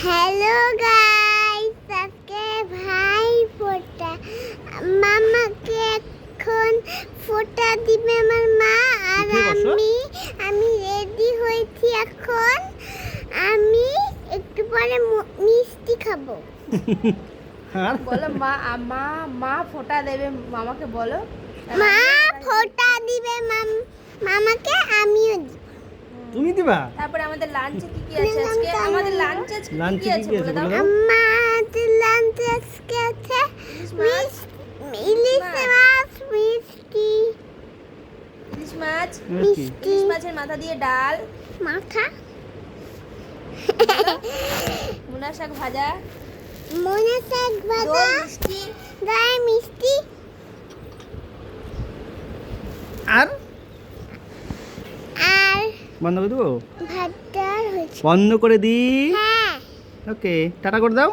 Hello guys, আজকে ভাই ফোটা মামাকে এখন ফোটা দিবে আমার মা। আর আমি রেডি হয়েছি। এখন আমি একটু পরে মিষ্টি খাবো। বলো মা ফোঁটা দেবে মামাকে, বলো মা ফোটা দিবে মামাকে, আমিও দিব। তুমি দিবা? তারপরে আমাদের লাঞ্চে কি কি আছে আজকে? আমাদের লাঞ্চে কি আছে বলে দাও। আমাদের লাঞ্চে আজকে আছে ইলিশ মাছ, মিষ্টি। ইলিশ মাছের মাথা দিয়ে ডাল, মাথা, মুনা শাক ভাজা, মনে শাক ভাজা, মিষ্টি, দই, মিষ্টি। আর আর বন্ধ করে দেবো? ভাতটা হয়েছে। বন্ধ করে দি। হ্যাঁ। ওকে, টাটা করে দাও।